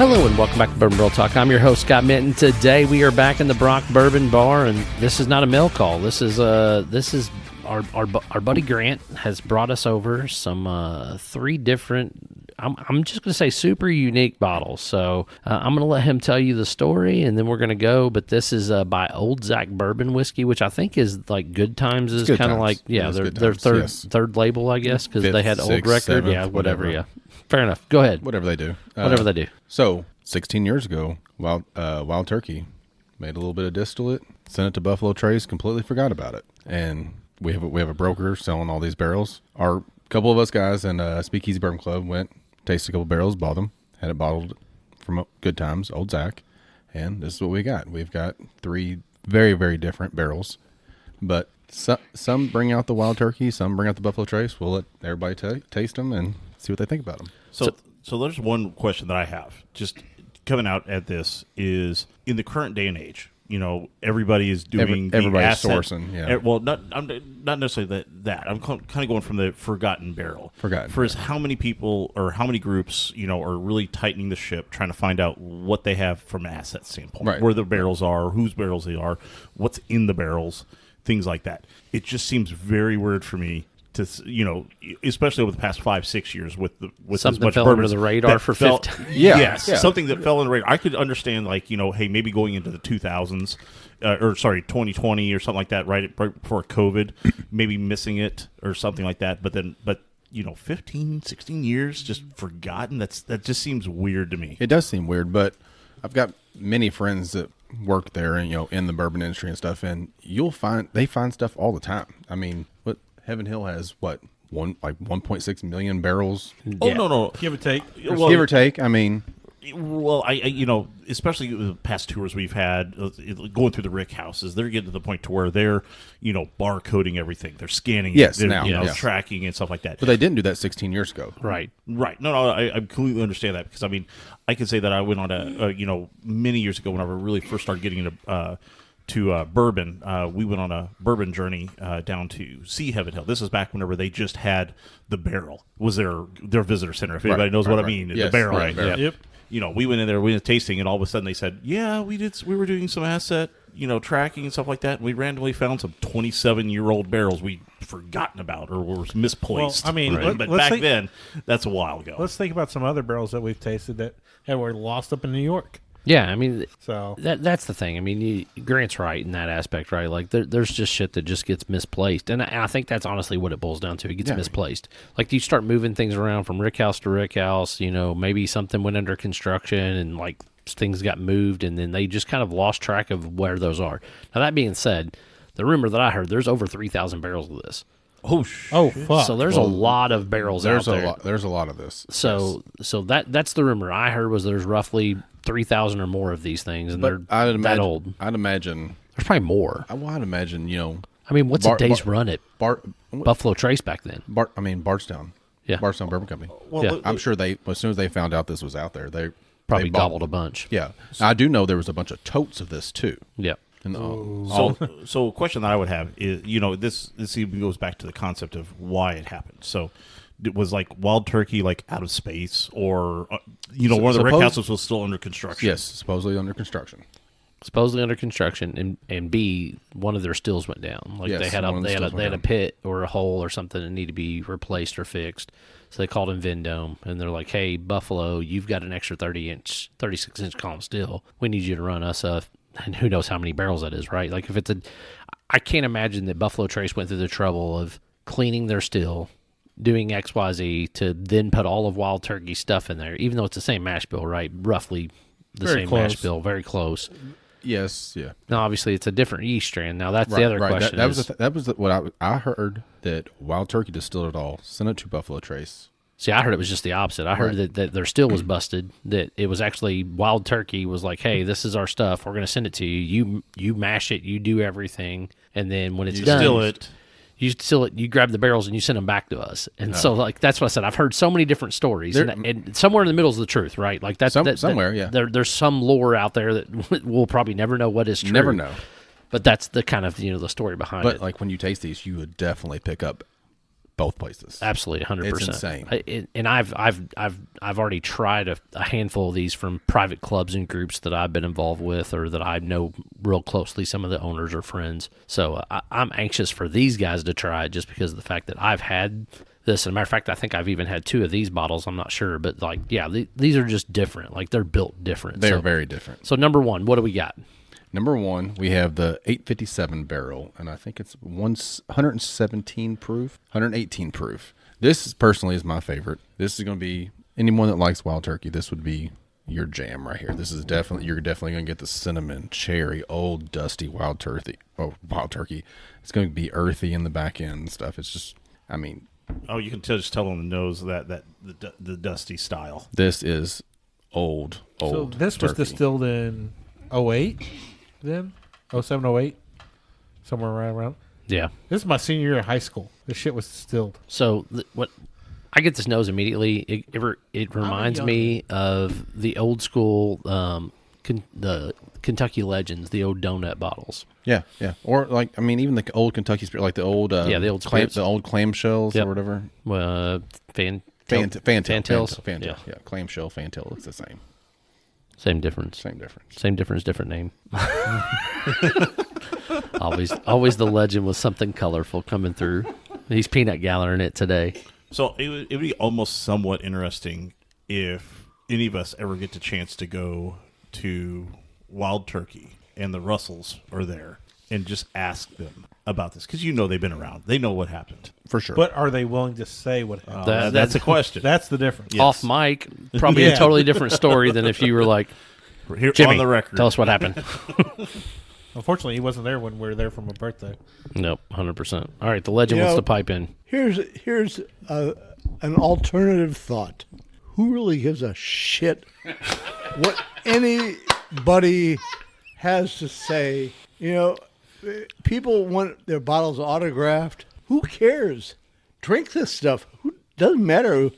Hello and welcome back to Bourbon Barrel Talk. I'm your host, Scott Minton. Today we are back in the Brock Bourbon Bar, and this is not a mail call. This is our buddy Grant has brought us over some 3 different, I'm just going to say super unique bottles. So I'm going to let him tell you the story, and then we're going to go. But this is by Old Zach Bourbon Whiskey, which I think is like Good Times is kind of like, their third label, I guess, because they had Old Record. Whatever. Yeah. Fair enough. Go ahead. Whatever they do. So, 16 years ago, Wild Turkey made a little bit of distillate, sent it to Buffalo Trace, completely forgot about it. And we have a broker selling all these barrels. Our couple of us guys in Speakeasy Bourbon Club went, tasted a couple barrels, bought them, had it bottled from Good Times, Old Zach. And this is what we got. We've got 3 very, very different barrels. But some bring out the Wild Turkey, some bring out the Buffalo Trace. We'll let everybody taste them and see what they think about them. So there's one question that I have, just coming out at this, is in the current day and age, everybody is doing everybody's sourcing. Yeah. Well, not necessarily that. I'm kind of going from the forgotten barrel. How many people or how many groups, are really tightening the ship, trying to find out what they have from an asset standpoint, right, where the barrels are, whose barrels they are, what's in the barrels, things like that. It just seems very weird for me to, especially over the past 5-6 years with something as much fell under the radar for 15. Something that fell under the radar. I could understand, hey, maybe going into the 2000s, 2020 or something like that, right before COVID, maybe missing it or something like that. But 15, 16 years just forgotten. That just seems weird to me. It does seem weird, but I've got many friends that work there and in the bourbon industry and stuff, and they find stuff all the time. I mean, what Heaven Hill has 1.6 million barrels. Oh no, give or take. Give or take. I mean, well, I especially the past tours we've had going through the Rick houses, they're getting to the point to where they're barcoding everything. They're scanning. Yes, they're tracking and stuff like that. But they didn't do that 16 years ago. Right. No, I completely understand that, because I can say that I went on a many years ago whenever I really first started getting into bourbon. We went on a bourbon journey down to see Heaven Hill. This is back whenever they just had the barrel. Was their visitor center? If anybody knows what I mean, yes, the barrel. Right. Yep. We went in there, we were tasting, and all of a sudden they said, "Yeah, we were doing some asset, tracking and stuff like that. And we randomly found some 27-year-old barrels we'd forgotten about or were misplaced." Well, but back then, that's a while ago. Let's think about some other barrels that we've tasted that were lost up in New York. Yeah, I mean, so that's the thing. I mean, Grant's right in that aspect, right? Like, there's just shit that just gets misplaced, and I think that's honestly what it boils down to. It gets misplaced. Like, you start moving things around from Rick House to Rick House. Maybe something went under construction, and like things got moved, and then they just kind of lost track of where those are. Now, that being said, the rumor that I heard, there's over 3,000 barrels of this. Oh, fuck. So there's a lot of barrels out there. There's a lot of this. So that's the rumor I heard, was there's roughly 3,000 or more of these things, and they're that old. I'd imagine there's probably more. I'd imagine, I mean, what's a day's run at Buffalo Trace back then? Bardstown. Yeah. Bardstown Bourbon Company. Well, I'm sure as soon as they found out this was out there, they probably gobbled a bunch. Yeah. I do know there was a bunch of totes of this too. Yeah. So a question that I would have is, this even goes back to the concept of why it happened. So it was like Wild Turkey, like out of space, or one of the Rick houses was still under construction. Yes, supposedly under construction. And B, one of their stills went down. Like, they had a pit or a hole or something that needed to be replaced or fixed. So they called in Vendome, and they're like, "Hey, Buffalo, you've got an extra 36-inch column still. We need you to run us a." And who knows how many barrels that is, right? Like, if it's I can't imagine that Buffalo Trace went through the trouble of cleaning their still, doing XYZ, to then put all of Wild Turkey stuff in there, even though it's the same mash bill, right? Roughly the same mash bill, very close. Yes, yeah. Now, obviously, it's a different yeast strand. Now, that's the other question. That was what I heard, that Wild Turkey distilled it all, sent it to Buffalo Trace. See, I heard it was just the opposite. I heard that their still was busted, that it was actually Wild Turkey was like, "Hey, this is our stuff. We're going to send it to you. You mash it. You do everything. And then when it's done, you still it. You grab the barrels and you send them back to us." And so, like, that's what I said. I've heard so many different stories, and somewhere in the middle is the truth, right? Like, somewhere, yeah. There's some lore out there that we'll probably never know what is true. Never know. But that's the kind of the story behind it. But like, when you taste these, you would definitely pick up both places. Absolutely, 100%. It's insane. And I've already tried a handful of these from private clubs and groups that I've been involved with, or that I know real closely. Some of the owners are friends, so I'm anxious for these guys to try it, just because of the fact that I've had this. And a matter of fact, I think I've even had 2 of these bottles. I'm not sure, but like, yeah, these are just different. Like, they're built different. They're very different. So number 1, what do we got? Number 1, we have the 857 barrel, and I think it's 117 proof, 118 proof. This personally is my favorite. This is going to be, anyone that likes Wild Turkey, this would be your jam right here. This is definitely, you're definitely going to get the cinnamon, cherry, old dusty Wild Turkey. It's going to be earthy in the back end and stuff. It's just, I mean. Oh, you can just tell on the nose that the dusty style. This is old. So this was turkey. distilled in 08 then? 07, 08? Somewhere right around. Yeah. This is my senior year of high school. This shit was distilled. So what I get this nose immediately. It reminds me of the old school, the Kentucky Legends, the old donut bottles. Yeah. Or like, I mean, even the old Kentucky Spirit, like the old the old spirits. the old clamshells Yep. or whatever. Fantails. Yeah, clamshell, fantail. It's the same. Same difference. Same difference. Different name. always the legend with something colorful coming through. He's peanut gallerying it today. So it would be almost somewhat interesting if any of us ever get the chance to go to Wild Turkey and the Russells are there and just ask them about this, because they've been around. They know what happened. For sure. But are they willing to say what happened? That's a question. That's the difference. Yes. Off mic, probably Yeah. a totally different story than if you were like, Here Jimmy, on the record. tell us what happened. Unfortunately, he wasn't there when we were there for my birthday. Nope, 100%. All right, the legend wants to pipe in. Here's an alternative thought. Who really gives a shit what anybody has to say? People want their bottles autographed. Who cares? Drink this stuff. Doesn't matter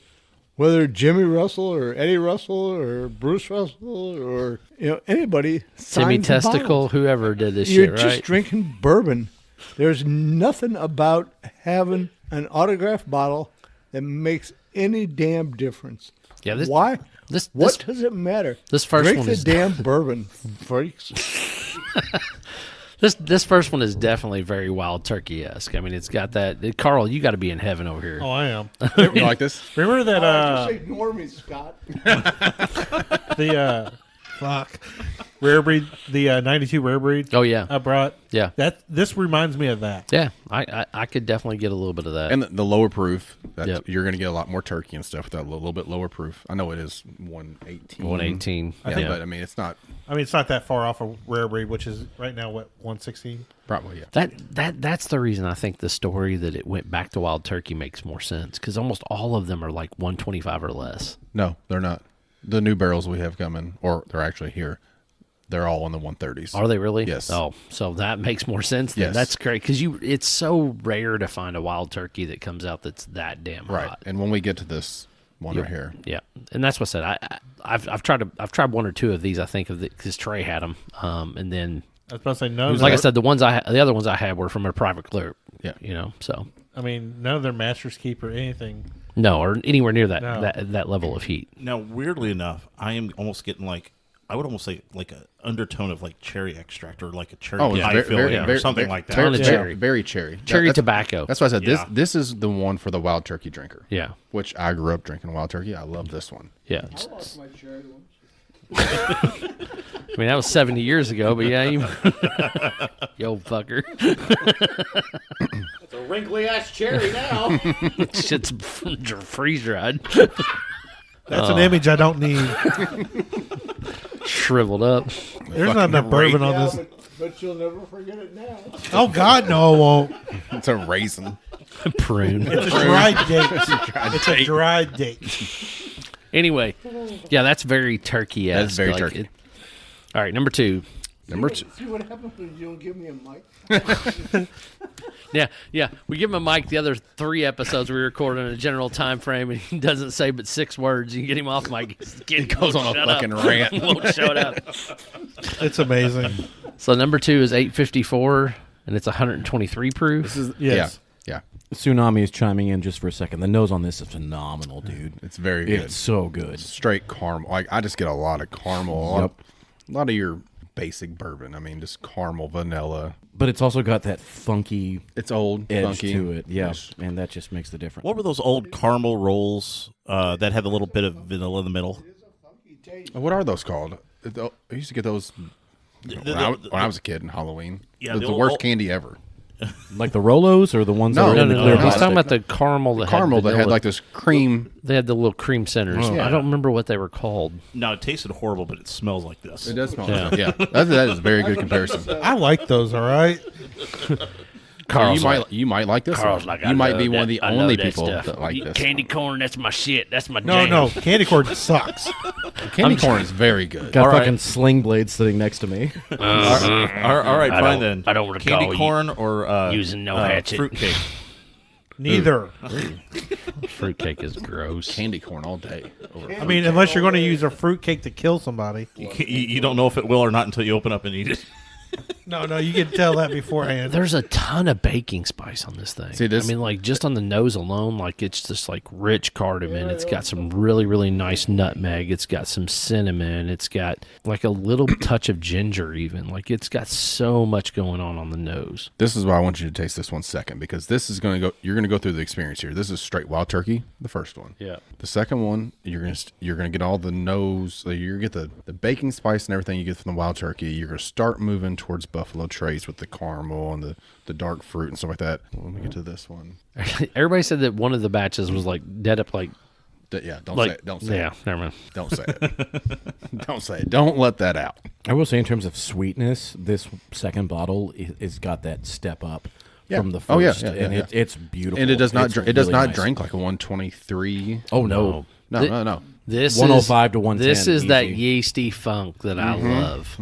whether Jimmy Russell or Eddie Russell or Bruce Russell or anybody. Timmy signs the Testicle, bottles. whoever did this You're shit, just right? drinking bourbon. There's nothing about having an autographed bottle that makes any damn difference. Yeah, Why? What this- does it matter? this first Drink one the is- damn bourbon, freaks. This first one is definitely very Wild Turkey-esque. I mean, it's got that. Carl, you got to be in heaven over here. Oh, I am. You like this? Remember that Just ignore me, Scott. the rare breed, the 92 rare breed Oh, yeah. I brought? Yeah. This reminds me of that. Yeah, I could definitely get a little bit of that. And the lower proof, Yep. you're going to get a lot more turkey and stuff with that little bit lower proof. I know it is 118. 118. Yeah, but I mean, it's not I mean, it's not that far off a rare breed, which is right now, 116? probably, yeah. That's the reason I think the story that it went back to Wild Turkey makes more sense, because almost all of them are like 125 or less. No, they're not. The new barrels we have coming, or they're actually here, they're all in the 130s. Are they really? Yes. Oh, so that makes more sense then. Yes. That's great, because it's so rare to find a Wild Turkey that comes out that's that damn Right. hot. And when we get to this one right here, Yeah, and that's what I said. I've tried one or two of these. I think of because Trey had them, and then I was about to say, no. like I said, the other ones I had were from a private group. Yeah. So I mean, none of their Master's Keep or anything. no, or anywhere near that No. that level of heat. Now, weirdly enough, I am almost getting I would almost say like an undertone of like cherry extract or like a cherry it's pie filling or something like that. Ton of cherry. Very cherry. Cherry That's- tobacco. That's why I said Yeah. this is the one for the Wild Turkey drinker. Yeah, Which I grew up drinking Wild Turkey. I love this one. yeah. I lost my cherry one. I mean, that was 70 years ago, but yeah, you old fucker. It's a wrinkly ass cherry now. Shit's freeze dried, That's an image I don't need. shriveled up. There's not enough bourbon on this. but you'll never forget it now. Oh, God, no, I won't. It's a raisin. Prune. It's a dry date. It's a dry date. Anyway, yeah, that's very turkey-esque. That's very turkey. All right, number 2. Number 2. See what happens when you don't give me a mic? Yeah. We give him a mic. The other 3 episodes we record in a general time frame, and he doesn't say but 6 words. You get him off mic, he goes on a fucking rant. Won't shut up. It's amazing. So number 2 is 854, and it's 123 proof. This is Yes. Yeah, Tsunami is chiming in just for a second. The nose on this is phenomenal, dude. it's very good. It's so good. Straight caramel. Like I just get a lot of caramel. Yep. A lot of your basic bourbon. I mean, just caramel, vanilla. But it's also got that funky It's old, edge funky. to it. Yeah, Nice. and that just makes the difference. What were those old caramel rolls that had a little bit of vanilla in the middle? What are those called? I used to get those when I was a kid in Halloween. Yeah, It was the the old- worst candy ever. Like the Rolos or the ones No, that are No, in no, the no. clear He's plastic? talking about the caramel that Caramel had that had vanilla. like this cream. They had the little cream centers. Yeah. I don't remember what they were called. Now, it tasted horrible, but it smells like this. It does smell. Yeah. Like that. Yeah, that is a very good comparison. I like those. All right. Carl's You might like this. Carl's one. like, you I might love be one that- of the I love only that people stuff. that like this. Candy corn, that's my shit. That's my No, jam. no. Candy corn sucks. Candy corn is very good. Got All right. fucking sling blades sitting next to me. All right, I fine don't- then. I don't recall Candy corn or using no hatchet. fruitcake. Neither. Fruitcake is gross. Candy corn all day. I mean, unless you're going to use a fruitcake to kill somebody. You don't know if it will or not until you open up and eat it. No, you can tell that beforehand. There's a ton of baking spice on this thing. See, this- I mean, like just on the nose alone, like it's just like rich cardamom. It's got some really, really nice nutmeg. It's got some cinnamon. It's got like a little touch of ginger, even. Like it's got so much going on the nose. This is why I want you to taste this one second, because this is going to go. You're going to go through the experience here. This is straight wild turkey. The first one. Yeah. The second one, you're gonna get all the nose. So you're gonna get the baking spice and everything you get from the wild turkey. You're gonna start moving towards Buffalo Trace with the caramel and the dark fruit and stuff like that. When we get to this one, Everybody said that one of the batches was like dead up, like don't like say it. Don't say yeah. it. Never mind. Don't say it. Don't say it. Don't let that out. I will say, in terms of sweetness, this second bottle is got that step up from the first. Oh, yeah, and yeah. it's beautiful. And it does not. It's It does really not nice. drink like a 123. Oh no. No. This 105 is, to 110 This is that easy. yeasty funk that I love.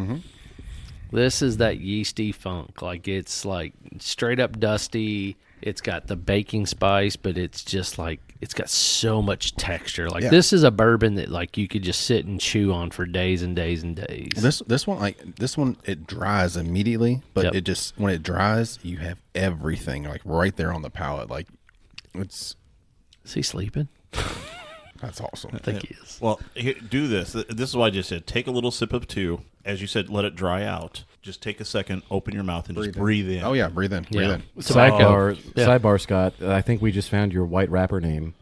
This is that yeasty funk. Like it's like straight up dusty. It's got the baking spice, but it's just like it's got so much texture. Like Yeah. this is a bourbon that like you could just sit and chew on for days and days and days. This one it dries immediately, but Yep. it just when it dries, you have everything like right there on the palate. Like it's Is he sleeping? that's awesome. I think he is. Well, here, do this. This is why I just said take a little sip of two. As you said, let it dry out. Just take a second, open your mouth, and just breathe in. Oh yeah, breathe in, breathe Yeah. in. Tobacco. Yeah. Sidebar, Scott. I think we just found your white rapper name,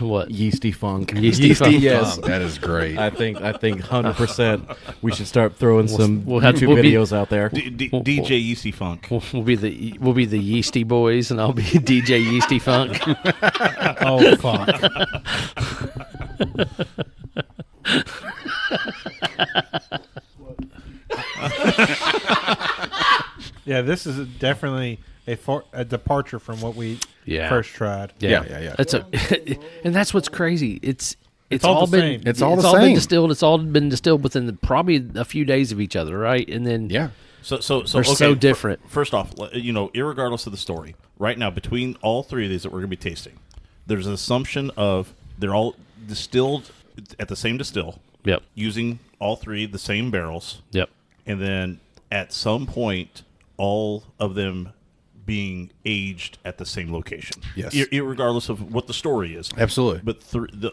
What? Yeasty Funk. Yeasty Funk. Yes. That is great. I think 100% we should start throwing some we'll have- YouTube we'll be- videos out there. DJ Yeasty Funk. We'll be the Yeasty Boys, and I'll be DJ Yeasty Funk. Oh, fuck. Yeah, this is definitely a departure from what we Yeah. first tried. Yeah. That's and that's what's crazy. It's all all the been same. It's all the been same. distilled. It's all been distilled within probably a few days of each other, right? And then Yeah. So They're okay, so different. First off, irregardless of the story, right now between all three of these that we're going to be tasting, there's an assumption of they're all distilled at the same distill, Yep. using all three the same barrels, Yep. and then at some point, all of them being aged at the same location. Yes. Irregardless of what the story is. Absolutely. But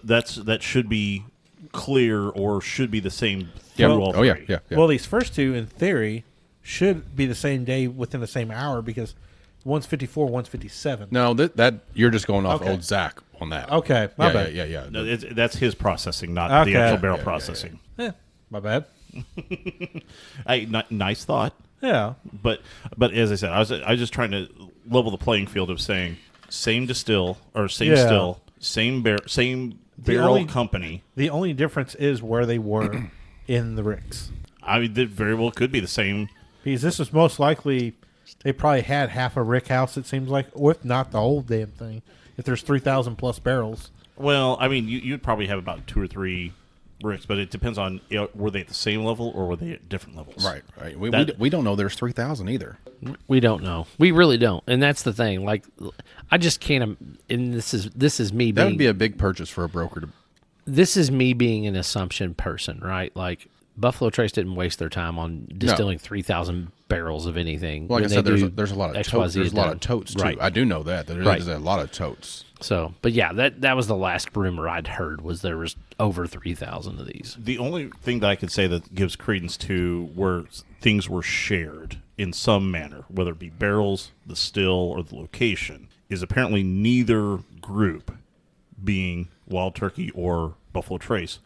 that should be clear or should be the same Yeah. through all Oh yeah. three. Yeah. Well, these first two, in theory, should be the same day within the same hour because one's 54, one's 57. No, that you're just going off Okay. old Zach on that. Okay, my Yeah, bad. yeah. No, that's his processing, not Okay. the actual barrel Yeah, processing. My bad. Nice thought, Yeah. but as I said, I was just trying to level the playing field of saying same distill or same Yeah. still, same barrel only- company. The only difference is where they were in the ricks. I mean, that very well could be the same. Because this is most likely, they probably had half a rick house, it seems like, or if not the whole damn thing. If there's 3,000 plus barrels. Well, I mean, you'd probably have about 2 or 3 bricks, but it depends on were they at the same level or were they at different levels. Right. We don't know there's 3,000 either. We don't know. We really don't, and that's the thing. Like, I just can't. And this is me That being. would be a big purchase for a broker to. This is me being an assumption person, right? Like, Buffalo Trace didn't waste their time on distilling 3,000 barrels of anything. Well, like I when said, they do there's a lot of XYZ totes. There's a lot of done. totes too. Right. I do know that there's Right. a lot of totes. So, but yeah, that was the last rumor I'd heard was there was over 3,000 of these. The only thing that I could say that gives credence to where things were shared in some manner, whether it be barrels, the still, or the location, is apparently neither group, being Wild Turkey or Buffalo Trace,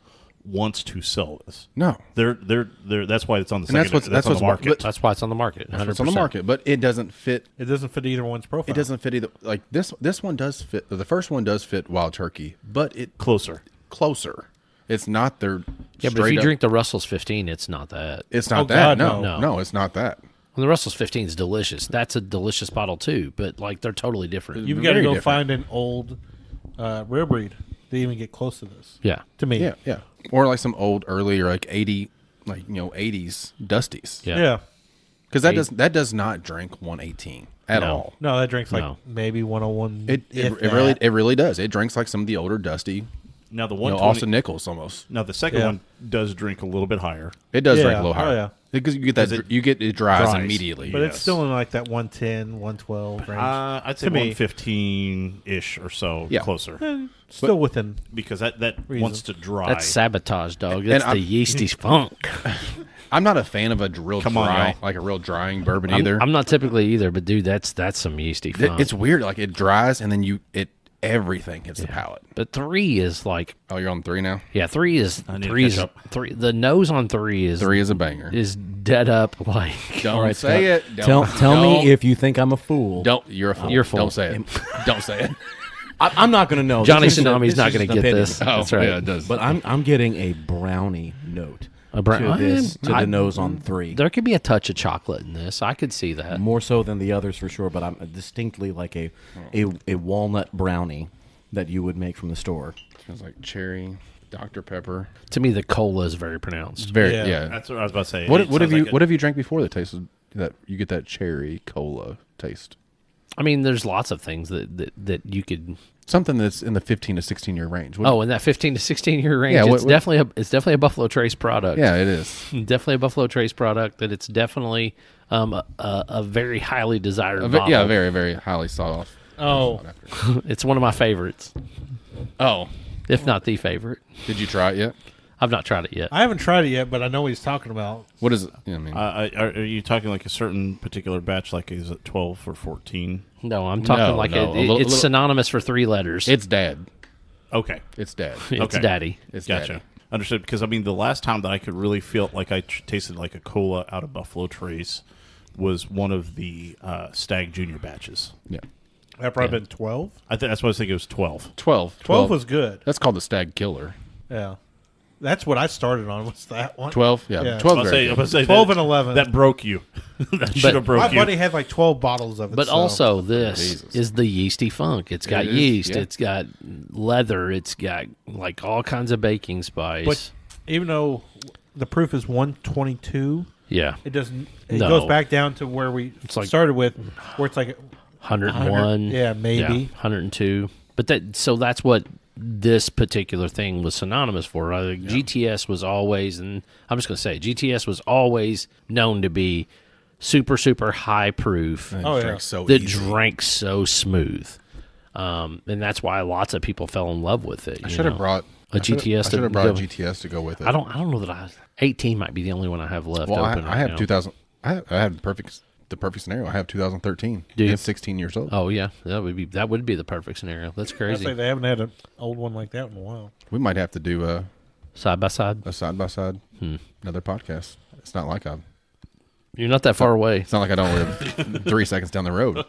wants to sell this. No, They're that's why it's on the And that's second. what's- That's that's on the what's- market. That's why it's on the market. 100%. it's on the market, but it doesn't fit. It doesn't fit either one's profile. It doesn't fit either. Like this one does fit. The first one does fit Wild Turkey, but it Closer. closer. It's not their. Yeah, but if straight you up- drink the Russell's 15, it's not that. it's not Oh, that. God, No, no. no, it's not that. Well, the Russell's 15 is delicious. That's a delicious bottle too, but like they're totally different. You've got to very go different. find an old rare breed to even get close to this. Yeah. To me. Yeah, yeah. Or like some old earlier like 80, like 80s Dusties. Yeah. Yeah. Because that does not drink 118 at No. all. No, that drinks like No. maybe 101. It if really does. It drinks like some of the older Dusty, Now the you know, 120. Austin Nichols almost. Now the second Yeah. one does drink a little bit higher. It does Yeah. drink a little Oh, higher. yeah. Because you get that it dries dries. immediately. But it's Yes. still in like that 110, 112 range. I'd say To me. 115-ish or so, Yeah. closer. Still within. Because that wants to dry. That's sabotage, dog. That's I'm- the yeasty funk. I'm not a fan of a real Come on, dry, y'all. like a real drying bourbon either. I'm not typically either, but dude, that's some yeasty funk. It's weird. Like it dries and then everything hits the palate. But 3 is like, Oh, you're on 3 now? yeah, 3 is I need to 3 is catch up. 3. The nose on 3 is 3 is a banger. is dead up like. Don't All right, say Scott. it. Don't, Tell me don't- if you think I'm a fool. Don't. You're a fool. You're a fool. Don't say it. Don't say it. I'm not going to know. Johnny This is Tsunami's this not is going to an get opinion. this. Oh, That's right. yeah, it does. But I'm getting a brownie note A brown- to this to I- the nose on 3. There could be a touch of chocolate in this. I could see that. More so than the others for sure, but I'm distinctly like a walnut brownie that you would make from the store. Smells like cherry, Dr. Pepper. To me, the cola is very pronounced. Very Yeah. yeah. That's what I was about to say. What It have sounds you like what have you drank before that tasted that you get that cherry cola taste? I mean, there's lots of things that you could. Something that's in the 15 to 16 year range. What- Oh, in that 15 to 16 year range, Yeah, it's definitely a Buffalo Trace product. yeah, it is. Definitely a Buffalo Trace product. That it's definitely a very highly desired bottle. Yeah, very very highly sought off. Oh, It's one of my favorites, Oh, if not the favorite. did you try it yet? I've not tried it yet. I haven't tried it yet, but I know what he's talking about. What is it? I mean, are you talking like a certain particular batch? Like is it 12 or 14? No, I'm talking No, like no, it's a little- synonymous for 3 letters. it's dad. Okay, It's dad. It's okay. daddy. It's gotcha. daddy. Understood. Because I mean, the last time that I could really feel like I tasted like a cola out of Buffalo Trace was one of the Stag Junior batches. Yeah. That probably been 12. I think that's what I was thinking. It was 12. 12. 12 was good. That's called the Stag Killer. Yeah. That's what I started on, was that one. 12? Yeah. Yeah. 12 I was very gonna good. say 12 that- and 11. That broke you. That should have My broke you. buddy had like 12 bottles of it. But so- also, this Jesus. is the yeasty funk. It's got It is, yeast. yeah. It's got leather. It's got like all kinds of baking spice. But even though the proof is 122, yeah, it doesn't. It No. goes back down to where we like- started with, where it's like 101. yeah, maybe. 102. But that's what this particular thing was synonymous for. GTS was always, and I'm just going to say, GTS was always known to be super, super high proof. And Oh, it yeah. drinks so that easy. drank so smooth. And that's why lots of people fell in love with it. I should have brought a GTS I to should have brought a go- GTS to go with it. I don't know that 18 might be the only one I have left Well, open. I right have now. 2000. I had the perfect scenario. I have 2013. Do you? It's 16 years old. Oh yeah, that would be the perfect scenario. That's I crazy. say they haven't had an old one like that in a while. We might have to do a Side by side. side by side, Hmm. another podcast. It's not like You're not that far away. It's not like I don't live 3 seconds down the road.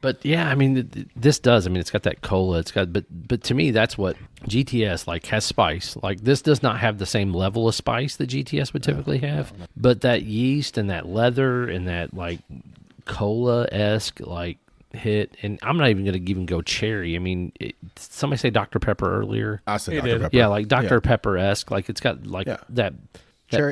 But yeah, I mean, this does. I mean, it's got that cola. It's got, but to me, that's what GTS like has spice. Like this does not have the same level of spice that GTS would typically have. But that yeast and that leather and that like cola esque like hit. And I'm not even going to even go cherry. I mean, somebody say Dr. Pepper earlier. I said He Dr. did. Pepper. Yeah, like Dr. Yeah. Pepper esque. Like it's got like Yeah. that.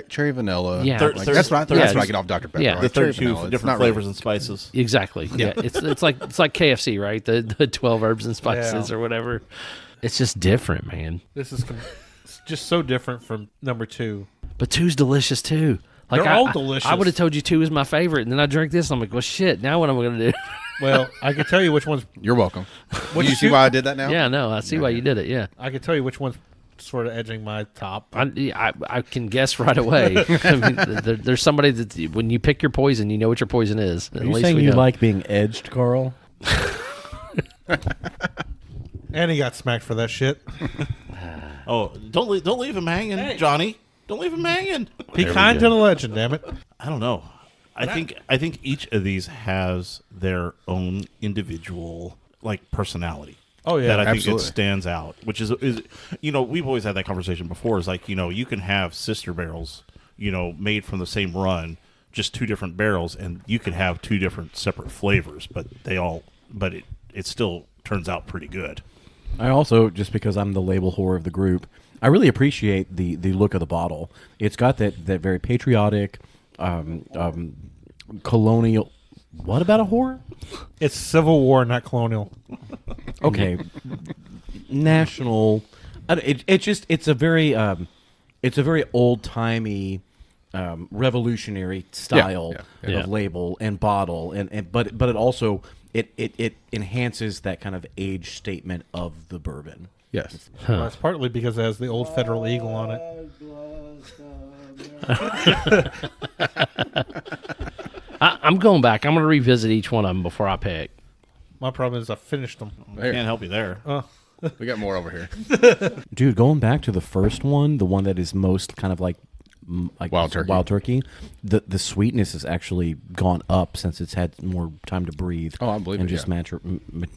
Cherry vanilla. Yeah. Like, that's what yeah, I get off Dr. Pepper. yeah. Like The cherry 32 vanilla. It's different not flavors really- and spices. Exactly. Yeah. It's like KFC, right? The 12 herbs and spices Yeah. or whatever. It's just different, man. This is just so different from number 2. But 2's delicious too. Like They're all delicious. I would have told you 2 is my favorite, and then I drank this. And I'm like, well, shit. Now what am I going to do? Well, I can tell you which one's. You're welcome. Which You see two- why I did that now? Yeah, no, I see why you did it. Yeah, I can tell you which one's sort of edging my top. I can guess right away. I mean, there's somebody that when you pick your poison, you know what your poison is. Are you saying you like being edged, Carl? And he got smacked for that shit. Oh, don't leave him hanging, Johnny. Don't leave him hanging. Be kind to the legend, damn it. I don't know. I think each of these has their own individual personality. Oh, yeah. That I think Absolutely. it stands out, which is we've always had that conversation before. Is you can have sister barrels, made from the same run, just 2 different barrels, and you could have 2 different separate flavors, but it still turns out pretty good. I also, just because I'm the label whore of the group, I really appreciate the look of the bottle. It's got that very patriotic, colonial. What about a whore? It's Civil War, not colonial. Okay, national. It's a very old timey, revolutionary style Yeah. of label and bottle, but it also it enhances that kind of age statement of the bourbon. Yes. Well, it's partly because it has the old Federal Eagle on it. I'm going back. I'm going to revisit each one of them before I pick. My problem is I finished them. Here. Can't help you there. We got more over here. Dude, going back to the first one, the one that is most kind of like Wild turkey. The sweetness has actually gone up since it's had more time to breathe. Oh, I believe and it, just yeah.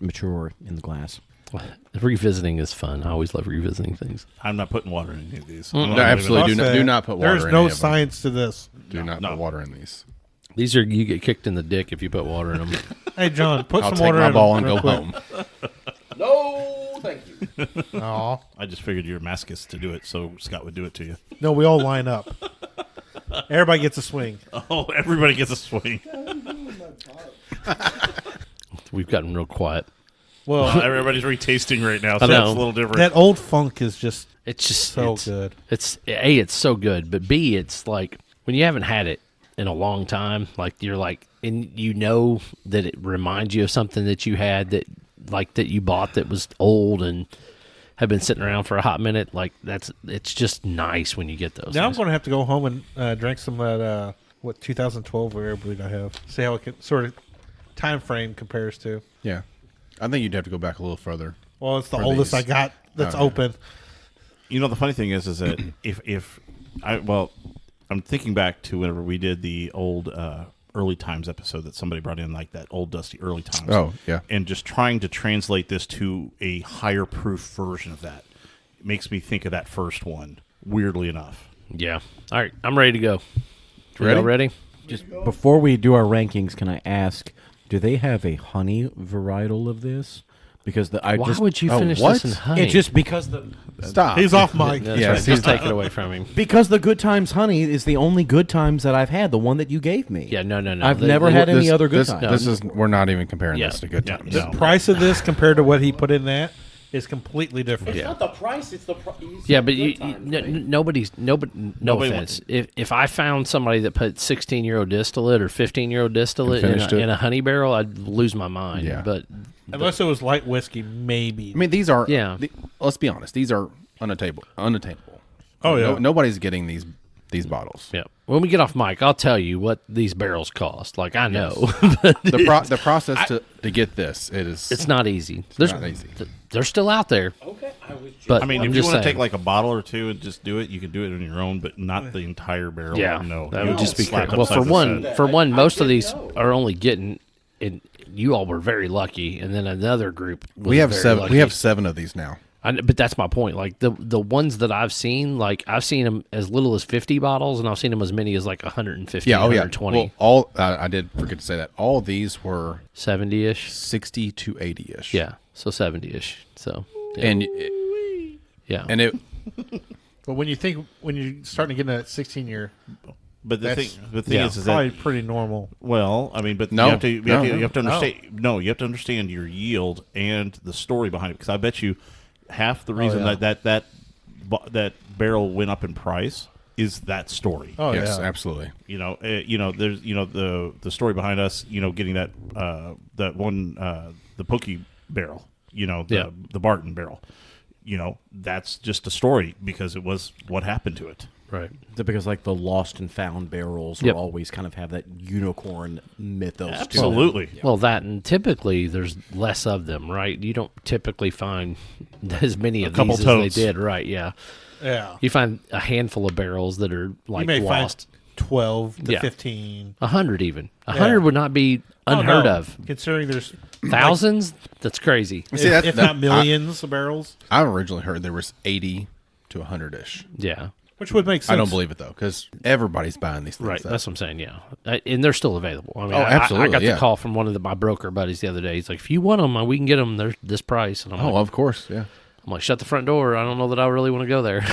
mature in the glass. Revisiting is fun. I always love revisiting things. I'm not putting water in any of these. No, absolutely. Do not put water There's in no any of them. science to this. Do not put water in these. These are you get kicked in the dick if you put water in them. Hey, John, put I'll some take water my in ball them and go real home. No, thank you. quick. Aw. I just figured you're masochist to do it, so Scott would do it to you. No, we all line up. Everybody gets a swing. Oh, everybody gets a swing. We've gotten real quiet. Well, Everybody's retasting right now, so I know. that's a little different. that old funk is just It's just so it's, good. It's A, it's so good, but B, it's like when you haven't had it in a long time, like you're like, and you know that it reminds you of something that you had that you bought that was old and had been sitting around for a hot minute. Like it's just nice when you get those. Now I'm things. going to have to go home and drink some of that, 2012 rare breed I have. See how it can, sort of time frame compares to. Yeah. I think you'd have to go back a little further. Well, it's the For oldest these. I got that's Oh, open. The funny thing is that I'm thinking back to whenever we did the old early times episode that somebody brought in, like that old dusty early times. Oh, yeah. And just trying to translate this to a higher proof version of that. It makes me think of that first one, weirdly enough. Yeah. All right, I'm ready to go. Ready? Y'all ready? Just before we do our rankings, can I ask, do they have a honey varietal of this? Because Why would you finish what? this in honey? It's just because Stop. He's off mic. That's Yes, right. Just take it away from him. because the Good Times honey is the only Good Times that I've had. The one that you gave me. Yeah, no. I've never had any other Good Times. This is we're not even comparing Yeah. this to good Yeah, times. no. Price of this compared to what he put in that is completely different. Yeah. not the price; it's the price. Yeah, but nobody. No Nobody offense. If I found somebody that put 16-year-old distillate or 15-year-old distillate And finished it. in a honey barrel, I'd lose my mind. Yeah. But Unless it was light whiskey, maybe. I mean, these are. Yeah. Let's be honest. These are unattainable. Oh, yeah. Nobody's getting these bottles. yeah, when we get off mic, I'll tell you what these barrels cost. Like I know, The process to get this it's not easy. There's not easy. They're still out there. Okay, I was just. But I mean, I'm if you just want to saying. take like a bottle or two and just do it, you can do it on your own, but not the entire barrel. Yeah, no, that you would just be slap crazy. Well, upside for the one, head. most of these are only getting. And you all were very lucky, and then another group. Was We have very 7. Lucky. We have 7 of these now. But that's my point. Like the ones that I've seen, like I've seen them as little as 50 bottles, and I've seen them as many as like 150, Yeah. Oh yeah. 120, Well, all I did forget to say that all of these were 70-ish. 60 to 80ish. Yeah, so 70-ish. So yeah. And yeah, it. But when you're starting to get in that 16-year, But the That's- thing yeah. is probably that pretty normal. well, I mean, but No. you have to you have to No. understand. No, you have to understand your yield and the story behind it. Because I bet you half the reason yeah. that that barrel went up in price is that story. Oh yes, yeah, absolutely. There's the story behind us, getting that the Pokey barrel, the Barton barrel. That's just a story because it was what happened to it. Right. Because like the lost and found barrels Yep. will always kind of have that unicorn mythos to them. Absolutely. Well, that and typically there's less of them, right? You don't typically find as many of couple these totes. as they did, right? Yeah. yeah. You find a handful of barrels that are like You may lost. find 12 to Yeah. 15. 100 even. 100 would not be unheard Oh, no. of. Considering there's Thousands? That's crazy. See, that- if that- not millions of barrels, I originally heard there was 80 to 100-ish. Yeah. which would make sense. I don't believe it, though, because everybody's buying these things. Right, up. that's what I'm saying. Yeah, and they're still available. I mean, Oh, I absolutely, got the yeah. call from one of my broker buddies the other day. He's like, "If you want them, we can get them. They're this price." And I'm Oh, like, of course, yeah. "Shut the front door. I don't know that I really want to go there."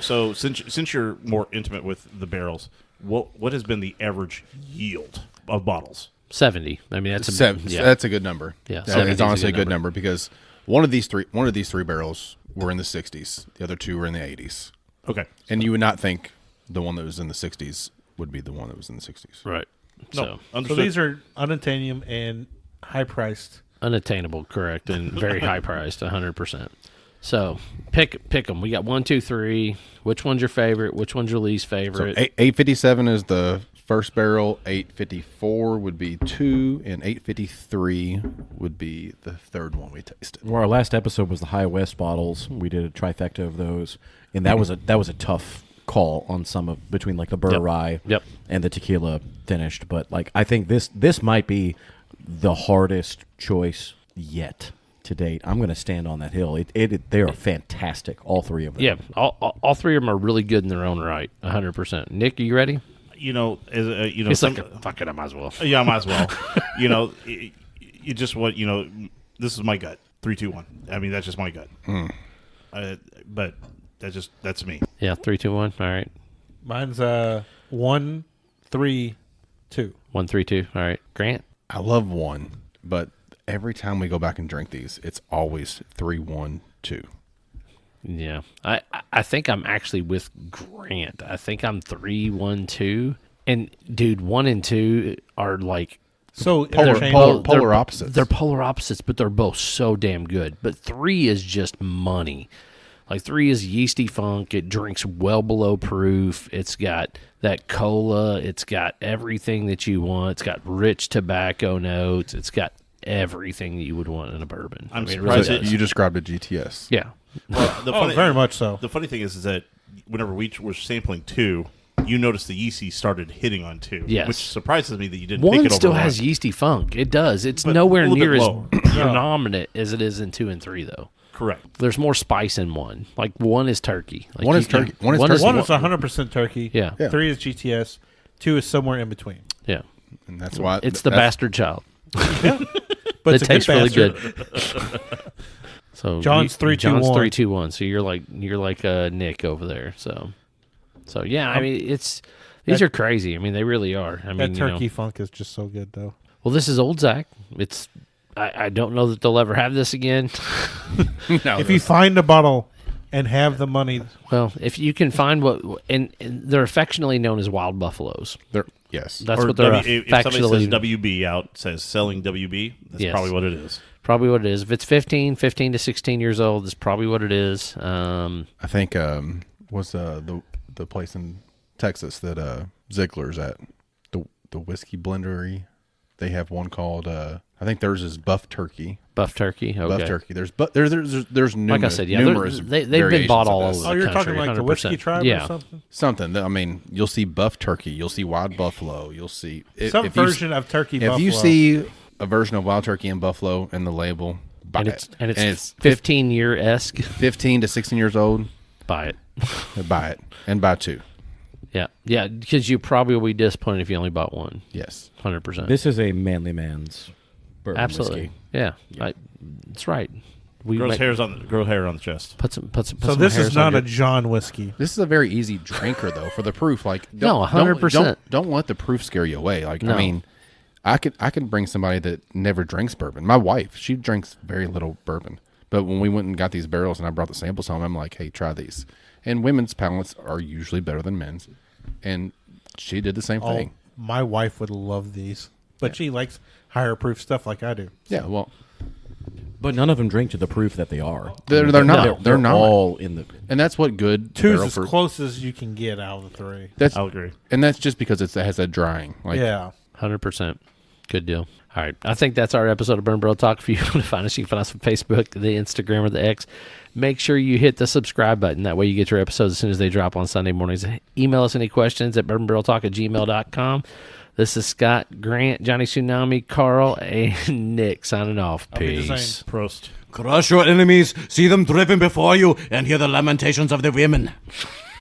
So since you're more intimate with the barrels, what has been the average yield of bottles? 70. I mean, that's a yeah. That's a good number. Yeah, That 70 is is a honestly a good good number because one of these three barrels were in the 60s. The other two were in the 80s. Okay. And you would not think the one that was in the 60s would be the one that was in the 60s. right. No, So So understood. these are unattainable and high priced. unattainable, correct, and very high priced, 100%. So pick them. We got 1, 2, 3. Which one's your favorite? Which one's your least So favorite? 857 is the first barrel, 854 would be 2, and 853 would be the third one we tasted. Well, our last episode was the High West bottles. We did a trifecta of those, and that was a tough call on some of between like the Burr Yep. Rye Yep. and the tequila finished. But like I think this might be the hardest choice yet to date. I'm going to stand on that hill. They are fantastic, all three of them. Yeah, all three of them are really good in their own right, 100%. Nick, are you ready? As It's like, fuck it, I might as well. yeah, I might as well. You just what this is my gut. 3, 2, 1. I mean, that's just my gut. But that's me. Yeah, 3, 2, 1. All right. Mine's 1, 3, 2. 1, 3, 2. All right. Grant? I love 1, but every time we go back and drink these, it's always 3, 1, 2. Yeah. I think I'm actually with Grant. I think I'm 3, 1, 2. And, dude, 1 and 2 are like So Polar interchangeable. opposites. They're polar opposites, but they're both so damn good. But 3 is just money. Like 3 is yeasty funk. It drinks well below proof. It's got that cola. It's got everything that you want. It's got rich tobacco notes. It's got everything that you would want in a bourbon. I'm it surprised really it- does. You described a GTS. Yeah. Well, Oh, very much so. The funny thing is that whenever we were sampling 2, you noticed the yeasty started hitting on 2. Yes. Which surprises me that you didn't pick One it over still 1. has yeasty funk. It does. It's But nowhere a little near bit as lower. predominant as it is in 2 and 3, though. Correct. There's more spice in 1. Like 1 is turkey. Like One is you can- turkey. One is turkey. One is 100% turkey. Yeah. Yeah. 3 is GTS. 2 is somewhere in between. Yeah. And that's why It's the that's- bastard child. But It it's a tastes good really bastard. good. So John's 3, 2, John's 1. 3, 2, 1. So you're like Nick over there. So yeah. I mean, these are crazy. I mean, they really are. I mean, That turkey funk is just so good, though. well, this is old Zach. I don't know that they'll ever have this again. No, If you find a bottle and have the money, Well, if you can find and they're affectionately known as wild buffaloes. yes. That's Or what they're if somebody affectionately. says WB out, says selling WB, that's Yes. probably what it is. Probably what it is. If it's 15 to 16 years old, that's probably what it is. I think was the place in Texas that Ziegler's at, the whiskey blendery. They have one called I think theirs is Buff Turkey. Buff turkey. Okay. Buff Turkey. There's numerous, Like I said, yeah, numerous they've been variations bought of all this. over. oh, you're country, talking like the 100%. whiskey tribe Yeah. or something? Something. I mean, you'll see Buff Turkey. You'll see Wild Buffalo. You'll see Some if you- version of turkey If buffalo. you see a version of Wild Turkey and Buffalo in the label, buy And it. it's 15-year esque. 15 to 16 years old. Buy it. Buy it and buy 2. Yeah, because you probably will be disappointed if you only bought one. Yes. 100%. This is a manly man's bourbon Absolutely. whiskey. Yeah, that's right. We Grows might hair on the chest. put some. so this is not a John whiskey. This is a very easy drinker though for the proof. Like No, 100%. Don't let the proof scare you away. Like No. I mean, I could bring somebody that never drinks bourbon. My wife, she drinks very little bourbon, But when we went and got these barrels and I brought the samples home, I'm like, hey, try these. And women's palates are usually better than men's. And she did the same Oh, thing. my wife would love these, but she likes higher proof stuff like I do. Yeah, well, But none of them drink to the proof that they are. They're not. They're not. all in the. and that's what good Two's barrel as fruit. close as you can get out of the three. That's I'll agree. and that's just because it has that drying. Like, Yeah. 100%. Good deal. All right. I think that's our episode of Burn Barrel Talk. If you want to find us, you can find us on Facebook, the Instagram, or the X. Make sure you hit the subscribe button. That way you get your episodes as soon as they drop on Sunday mornings. Email us any questions at bourbonbarreltalk@gmail.com. This is Scott, Grant, Johnny Tsunami, Carl, and Nick signing off. I'll be the Peace. same. Prost. Crush your enemies, see them driven before you, and hear the lamentations of the women.